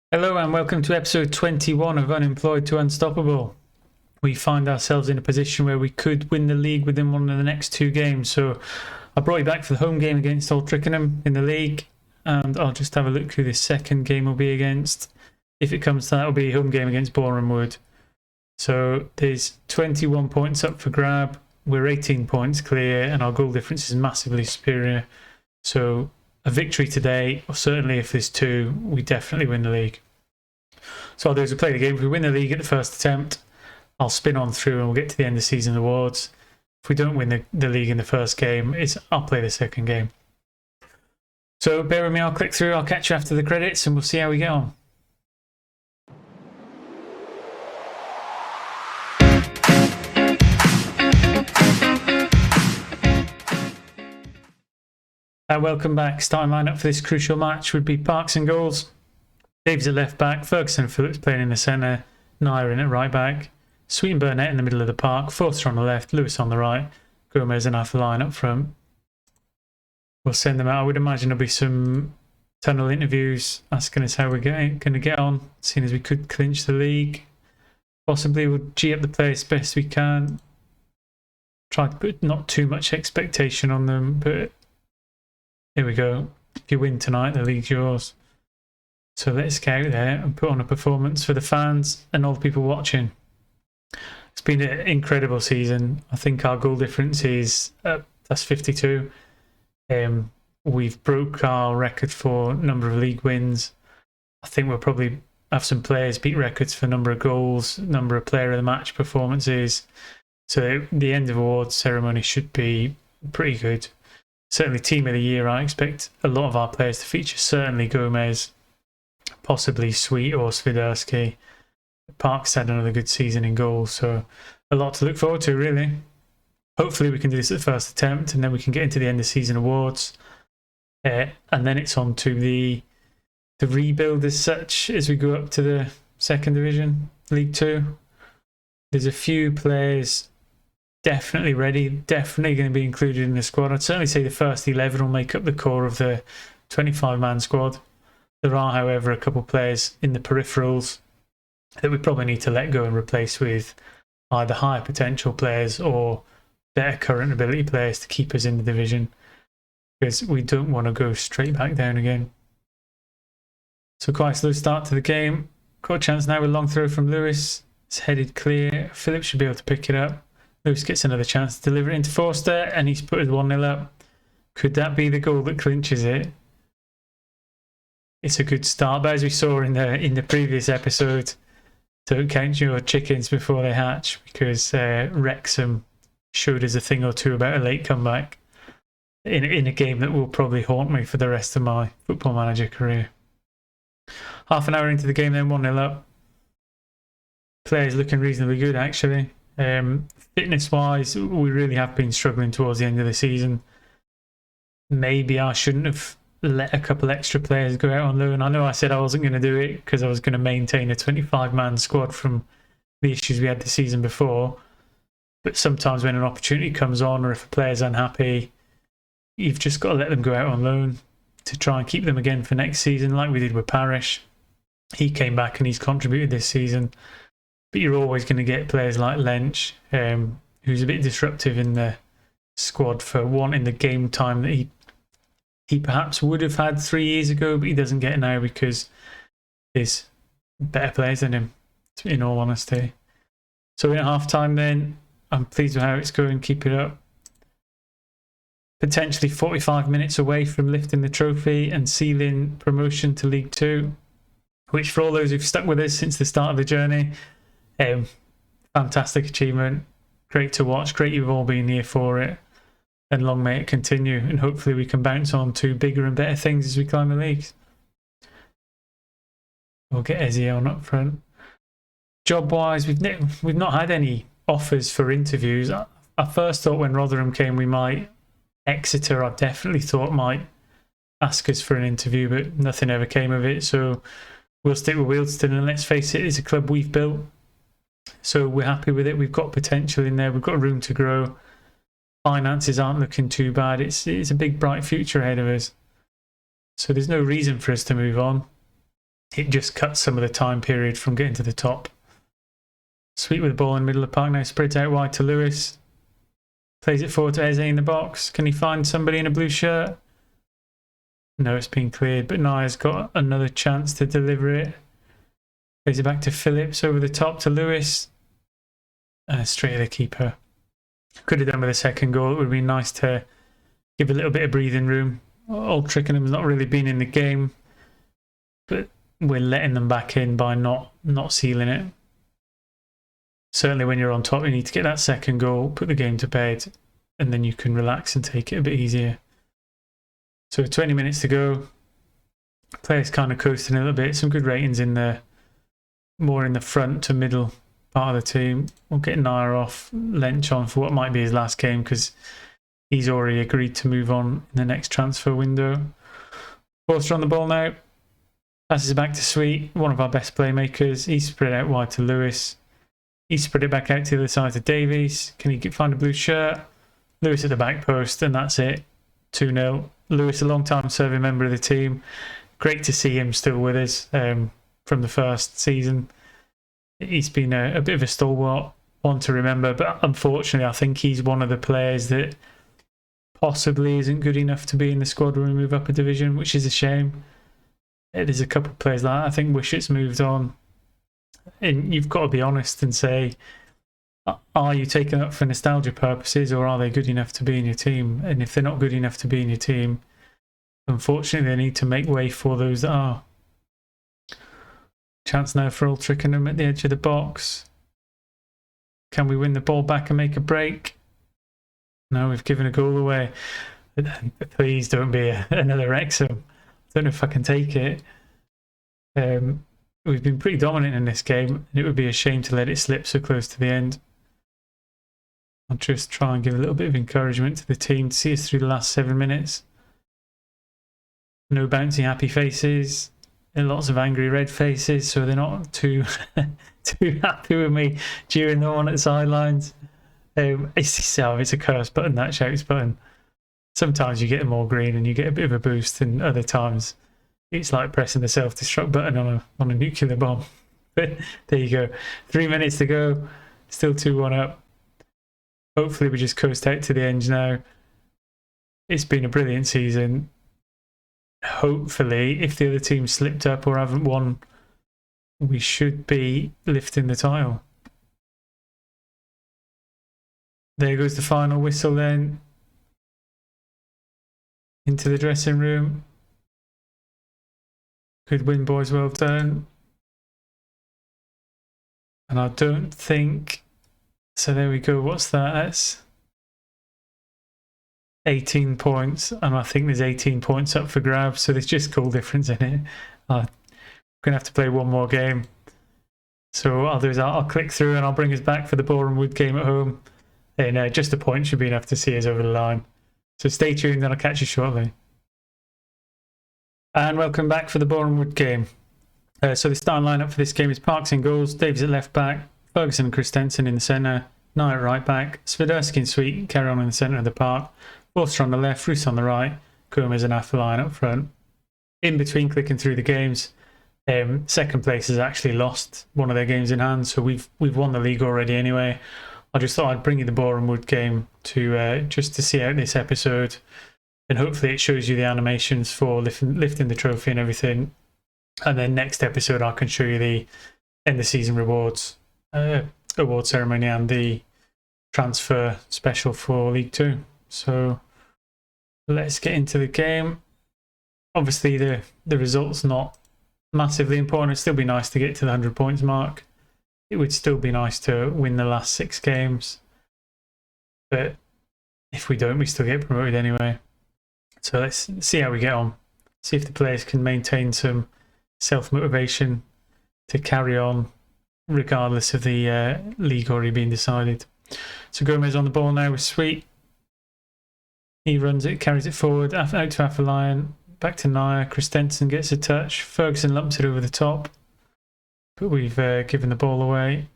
Hello and welcome to episode 21 of Unemployed to Unstoppable. We find ourselves in a position where we could win the league within one of the next two games. So I brought you back for the home game against Old Twickenham in the league, and I'll just have a look who the second game will be against. If it comes to that, it'll be a home game against Boreham Wood. So there's 21 points up for grab. We're 18 points clear and our goal difference is massively superior. So a victory today, or certainly if there's two, we definitely win the league. So I'll do is we'll play the game. If we win the league at the first attempt, I'll spin on through and we'll get to the end of season awards. If we don't win the league in the first game, I'll play the second game. So bear with me, I'll click through, I'll catch you after the credits and we'll see how we get on. Welcome back. Starting lineup for this crucial match would be Parks and goals. Dave's at left back, Ferguson and Phillips playing in the centre, Nair in at right back, Sweet and Burnett in the middle of the park, Forster on the left, Lewis on the right, Gomez and half the line up front. We'll send them out. I would imagine there'll be some tunnel interviews asking us how we're going to get on, seeing as we could clinch the league. Possibly we'll G up the players best we can. Try to put not too much expectation on them, but here we go. If you win tonight, the league's yours. So let's get out there and put on a performance for the fans and all the people watching. It's been an incredible season. I think our goal difference is that's 52. We've broke our record for number of league wins. I think we'll probably have some players beat records for number of goals, number of player of the match performances. So the end of awards ceremony should be pretty good. Certainly team of the year, I expect a lot of our players to feature. Certainly Gomez, possibly Sweet or Swiderski. Parks had another good season in goals, so a lot to look forward to, really. Hopefully we can do this at the first attempt and then we can get into the end of season awards. And then it's on to the rebuild as such as we go up to the second division, League 2. There's a few players definitely ready, definitely going to be included in the squad. I'd certainly say the first 11 will make up the core of the 25-man squad. There are, however, a couple of players in the peripherals that we probably need to let go and replace with either higher potential players or better current ability players to keep us in the division, because we don't want to go straight back down again. So quite a slow start to the game. Got a chance now with a long throw from Lewis. It's headed clear. Phillips should be able to pick it up. Lewis gets another chance to deliver it into Forster and he's put us 1-0 up. Could that be the goal that clinches it? It's a good start, but as we saw in the previous episode, don't count your chickens before they hatch, because Wrexham showed us a thing or two about a late comeback in a game that will probably haunt me for the rest of my Football Manager career. Half an hour into the game then, 1-0 up. Players looking reasonably good, actually. Fitness wise, we really have been struggling towards the end of the season. Maybe I shouldn't have let a couple extra players go out on loan. I know I said I wasn't going to do it because I was going to maintain a 25-man squad from the issues we had the season before, but sometimes when an opportunity comes on or if a player's unhappy, you've just got to let them go out on loan to try and keep them again for next season, like we did with Parish. He came back and he's contributed this season. But you're always going to get players like Lynch, who's a bit disruptive in the squad for wanting the game time that he perhaps would have had 3 years ago, but he doesn't get now because there's better players than him, in all honesty. So in half time then, I'm pleased with how it's going, keep it up. Potentially 45 minutes away from lifting the trophy and sealing promotion to League 2, which for all those who've stuck with us since the start of the journey, fantastic achievement, great to watch, great you've all been here for it, and long may it continue, and hopefully we can bounce on to bigger and better things as we climb the leagues. We'll get Ezzy on up front. Job wise, we've not had any offers for interviews. I first thought when Rotherham came we might. Exeter I definitely thought might ask us for an interview, but nothing ever came of it, so we'll stick with Wealdstone, and let's face it, it's a club we've built. So we're happy with it. We've got potential in there. We've got room to grow. Finances aren't looking too bad. It's a big, bright future ahead of us. So there's no reason for us to move on. it just cuts some of the time period from getting to the top. Sweet with the ball in the middle of the park now, spreads out wide to Lewis. Plays it forward to Eze in the box. Can he find somebody in a blue shirt? No, it's been cleared, but Naya's got another chance to deliver it. Plays it back to Phillips, over the top to Lewis. Straight at the keeper. Could have done with a second goal. It would have been nice to give a little bit of breathing room. Old Twickenham's not really been in the game, but we're letting them back in by not sealing it. Certainly when you're on top, you need to get that second goal, put the game to bed, and then you can relax and take it a bit easier. So 20 minutes to go. Players kind of coasting a little bit. Some good ratings in there. More in the front to middle part of the team. We'll get Naya off, Lynch on for what might be his last game because he's already agreed to move on in the next transfer window. Forster on the ball now. Passes it back to Sweet, one of our best playmakers. He's spread out wide to Lewis. He spread it back out to the other side to Davies. Can he find a blue shirt? Lewis at the back post, and that's it. 2-0. Lewis, a long-time serving member of the team. Great to see him still with us from the first season. He's been a bit of a stalwart, one to remember, but unfortunately I think he's one of the players that possibly isn't good enough to be in the squad when we move up a division, which is a shame. There's a couple of players like that. I think Wishett's moved on. And you've got to be honest and say, are you taking up for nostalgia purposes or are they good enough to be in your team? And if they're not good enough to be in your team, unfortunately they need to make way for those that are. Chance now for Old Twickenham at the edge of the box. Can we win the ball back and make a break? No, we've given a goal away. Please don't be another Wrexham. I don't know if I can take it. We've been pretty dominant in this game, and it would be a shame to let it slip so close to the end. I'll just try and give a little bit of encouragement to the team to see us through the last 7 minutes. No bouncy happy faces, and lots of angry red faces, so they're not too happy with me during the one at the sidelines. It's a curse button, that shouts button. Sometimes you get them all green and you get a bit of a boost, and other times it's like pressing the self-destruct button on a nuclear bomb. But there you go. 3 minutes to go. Still 2-1 up. Hopefully we just coast out to the end now. It's been a brilliant season. Hopefully, if the other team slipped up or haven't won, we should be lifting the title. There goes the final whistle then. Into the dressing room. Good win, boys, well done. And I don't think... So there we go, what's that? That's 18 points, and I think there's 18 points up for grabs, so there's just goal difference in it. I'm going to have to play one more game. So what I'll do is I'll click through and I'll bring us back for the Boreham Wood game at home. And just a point should be enough to see us over the line. So stay tuned and I'll catch you shortly. And welcome back for the Boreham Wood game. So the starting lineup for this game is Parks in goals, Davies at left back, Ferguson and Christensen in the centre, Nye at right back, Swiderski and Sweet carry on in the centre of the park, Forster on the left, Roos on the right, Gomez and Affeline up front. In between clicking through the games, second place has actually lost one of their games in hand, so we've won the league already anyway. I just thought I'd bring you the Boreham Wood game to just to see out this episode, and hopefully it shows you the animations for lifting the trophy and everything. And then next episode I can show you the end of season rewards, award ceremony and the transfer special for League 2. So let's get into the game. Obviously the result's not massively important. It'd still be nice to get to the 100 points mark. It would still be nice to win the last 6 games. But if we don't, we still get promoted anyway. So let's see how we get on. See if the players can maintain some self-motivation to carry on regardless of the league already being decided. So Gomez on the ball now with Sweet. He runs it, carries it forward, out to Affeline, back to Naya. Christensen gets a touch. Ferguson lumps it over the top. But we've given the ball away.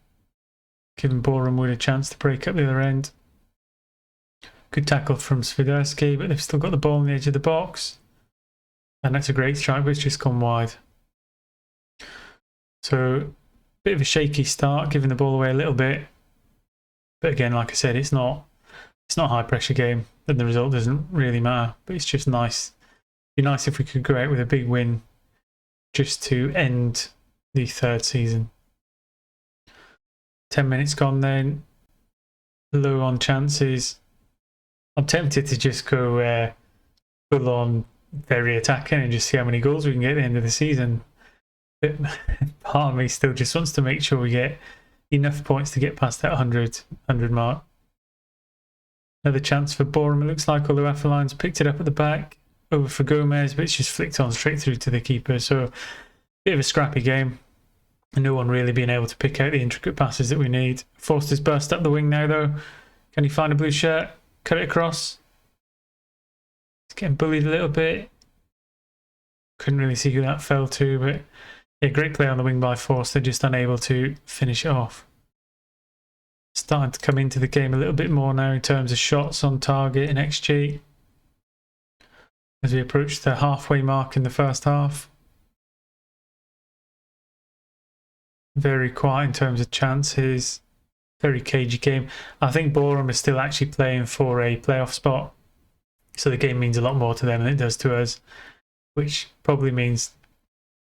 Given Boreham Wood a chance to break up the other end. Good tackle from Swiderski, but they've still got the ball on the edge of the box. And that's a great strike, but it's just gone wide. So bit of a shaky start, giving the ball away a little bit. But again, like I said, it's not a high pressure game, and the result doesn't really matter. But it's just nice. It'd be nice if we could go out with a big win just to end the third season. 10 minutes gone then. Low on chances. I'm tempted to just go full on very attacking and just see how many goals we can get at the end of the season. But part of me still just wants to make sure we get enough points to get past that 100 mark. Another chance for Boreham, it looks like, although Affeline's picked it up at the back. Over for Gomez, but it's just flicked on straight through to the keeper. So, bit of a scrappy game. And no one really being able to pick out the intricate passes that we need. Forster's burst up the wing now, though. Can he find a blue shirt? Cut it across. He's getting bullied a little bit. Couldn't really see who that fell to, but yeah, great play on the wing by Forster, just unable to finish it off. Starting to come into the game a little bit more now in terms of shots on target and XG. As we approach the halfway mark in the first half. Very quiet in terms of chances. Very cagey game. I think Boreham is still actually playing for a playoff spot. So the game means a lot more to them than it does to us. Which probably means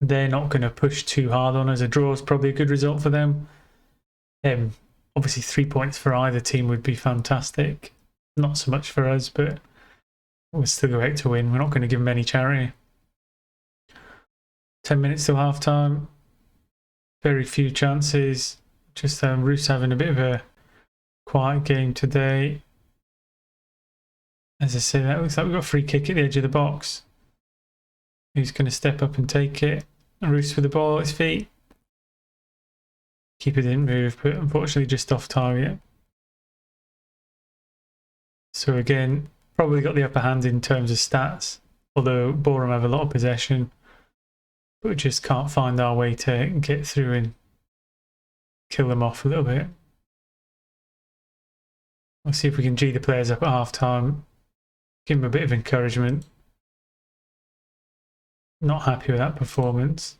they're not going to push too hard on us. A draw is probably a good result for them. Obviously 3 points for either team would be fantastic. Not so much for us, but we'll still go out to win. We're not going to give them any charity. 10 minutes till half time. Very few chances. Just Roos having a bit of a quiet game today. As I say, that looks like we've got a free kick at the edge of the box. Who's going to step up and take it? Roos with the ball at his feet. Keeper didn't move, but unfortunately just off target. So again, probably got the upper hand in terms of stats, although Boreham have a lot of possession, but we just can't find our way to get through and kill them off a little bit. We'll see if we can G the players up at half time, give them a bit of encouragement. Not happy with that performance.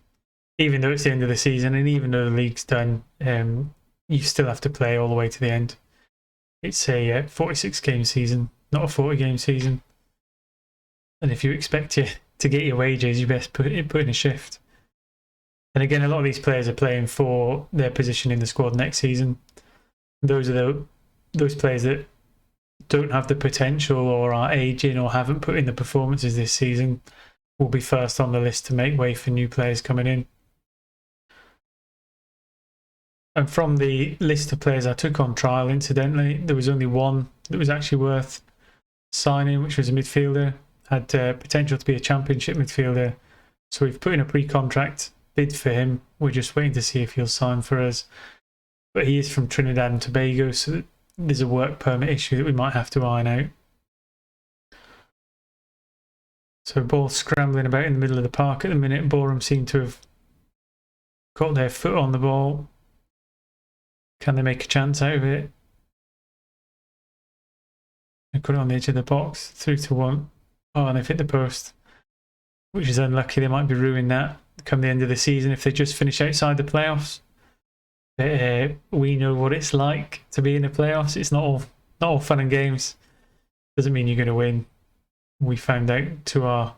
Even though it's the end of the season and even though the league's done, you still have to play all the way to the end. It's a 46 game season, not a 40 game season. And if you expect to get your wages, you best put in a shift. And again, a lot of these players are playing for their position in the squad next season. Those are those players that don't have the potential or are aging or haven't put in the performances this season will be first on the list to make way for new players coming in. And from the list of players I took on trial, incidentally, there was only one that was actually worth signing, which was a midfielder. Had potential to be a championship midfielder. So we've put in a pre-contract bid for him. We're just waiting to see if he'll sign for us. But he is from Trinidad and Tobago, so there's a work permit issue that we might have to iron out. So ball scrambling about in the middle of the park at the minute. Boreham seem to have got their foot on the ball. Can they make a chance out of it? They got it on the edge of the box, 3-1. Oh, and they've hit the post, which is unlucky. They might be ruining that come the end of the season if they just finish outside the playoffs. We know what it's like to be in the playoffs. It's not all fun and games. Doesn't mean you're going to win. We found out to our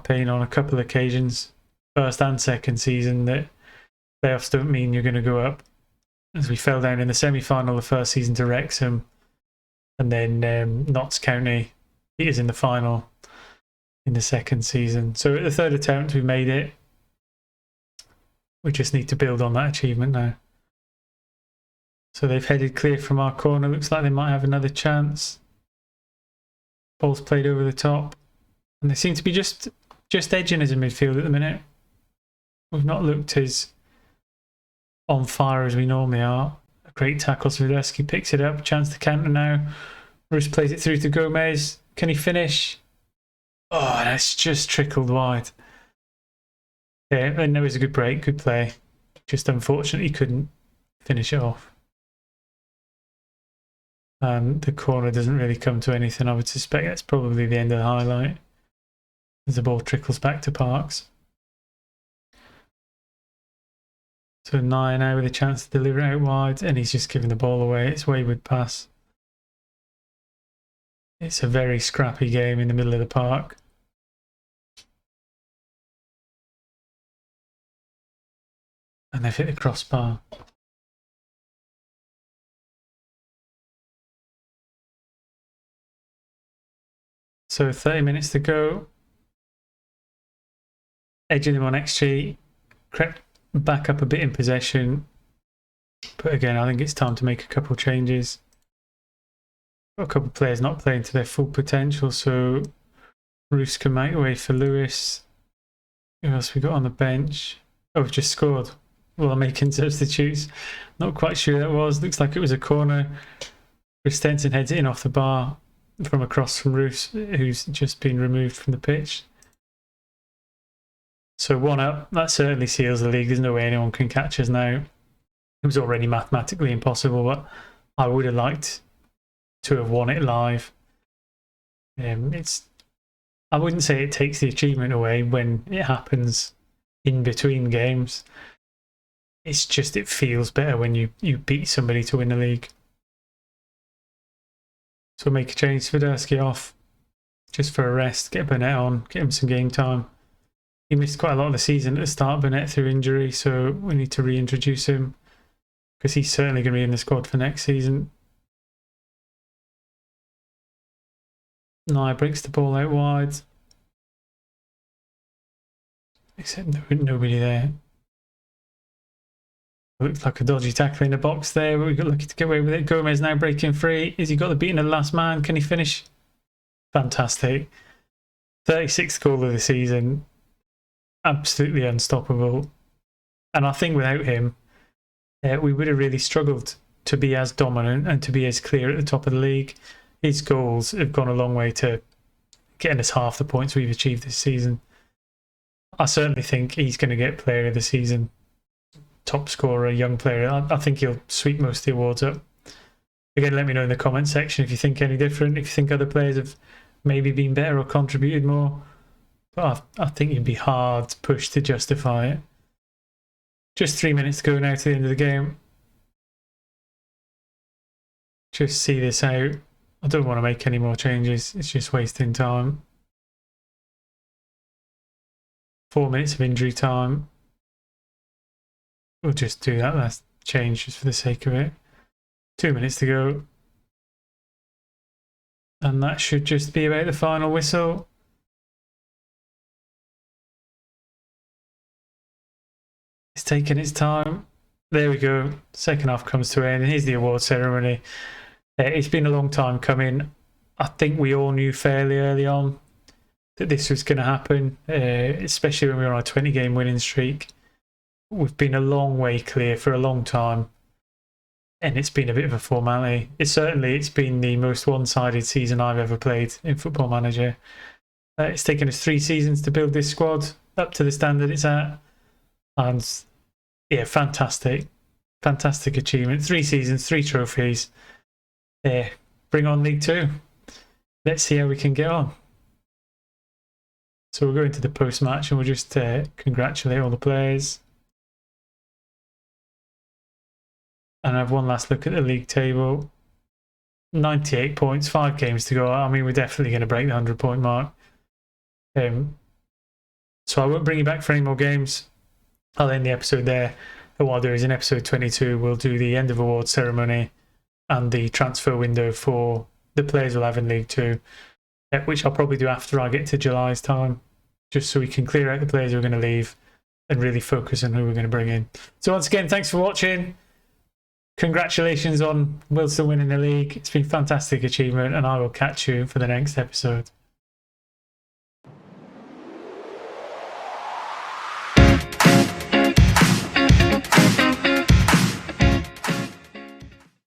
pain on a couple of occasions, first and second season, that playoffs don't mean you're going to go up. As we fell down in the semi-final the first season to Wrexham, and then Notts County beat us in the final in the second season. So at the third attempt we made it. We just need to build on that achievement now. So they've headed clear from our corner. Looks like they might have another chance. Ball's played over the top, and they seem to be just edging as a midfield at the minute. We've not looked as on fire as we normally are. A great tackle. Swiderski picks it up. Chance to counter now. Roos plays it through to Gomez. Can he finish? Oh, that's just trickled wide. Yeah, and it was a good break, good play. Just unfortunately couldn't finish it off. And the corner doesn't really come to anything. I would suspect that's probably the end of the highlight as the ball trickles back to Parks. So Nye now with a chance to deliver it out wide, and he's just giving the ball away. It's wayward pass. It's a very scrappy game in the middle of the park. And they've hit the crossbar. So 30 minutes to go. Edging them on XG. Crept back up a bit in possession. But again, I think it's time to make a couple changes. Got a couple of players not playing to their full potential, so Roos can make way for Lewis. Who else we got on the bench? Oh, we've just scored. Well, I'm making substitutes. Not quite sure who that was. Looks like it was a corner. Christensen heads it in off the bar from across from Roos, who's just been removed from the pitch. So 1 up. That certainly seals the league. There's no way anyone can catch us now. It was already mathematically impossible, but I would have liked to have won it live. I wouldn't say it takes the achievement away when it happens in between games. It's just it feels better when you beat somebody to win the league. So make a change. Swiderski off just for a rest. Get Burnett on. Get him some game time. He missed quite a lot of the season at the start, Burnett, through injury, so we need to reintroduce him because he's certainly going to be in the squad for next season. Nye breaks the ball out wide. Except nobody there. Looks like a dodgy tackle in the box there, but we got lucky to get away with it. Gomez now breaking free. Has he got the beating of the last man? Can he finish? Fantastic. 36th goal of the season. Absolutely unstoppable. And I think without him, we would have really struggled to be as dominant and to be as clear at the top of the league. His goals have gone a long way to getting us half the points we've achieved this season. I certainly think he's going to get player of the season. Top scorer, young player. I think he'll sweep most of the awards up. Again, let me know in the comment section if you think any different, if you think other players have maybe been better or contributed more. But I think you'd be hard pushed to justify it. Just 3 minutes to go now to the end of the game. Just see this out. I don't want to make any more changes. It's just wasting time. 4 minutes of injury time. We'll just do that last change just for the sake of it. 2 minutes to go. And that should just be about the final whistle. It's taking its time. There we go. Second half comes to an end. And here's the award ceremony. It's been a long time coming. I think we all knew fairly early on that this was going to happen, especially when we were on a 20-game winning streak. We've been a long way clear for a long time, and it's been a bit of a formality. It's been the most one-sided season I've ever played in Football Manager. It's taken us 3 seasons to build this squad up to the standard it's at, and yeah, fantastic achievement. 3 seasons, 3 trophies. Bring on League 2. Let's see how we can get on. So we'll go into the post-match and we'll just congratulate all the players. And have one last look at the league table. 98 points, 5 games to go. I mean, we're definitely going to break the 100-point mark. So I won't bring you back for any more games. I'll end the episode there. And what I'll do is in episode 22, we'll do the end of award ceremony and the transfer window for the players we'll have in League 2, which I'll probably do after I get to July's time, just so we can clear out the players who are going to leave and really focus on who we're going to bring in. So once again, thanks for watching. Congratulations on Wealdstone winning the league. It's been a fantastic achievement, and I will catch you for the next episode.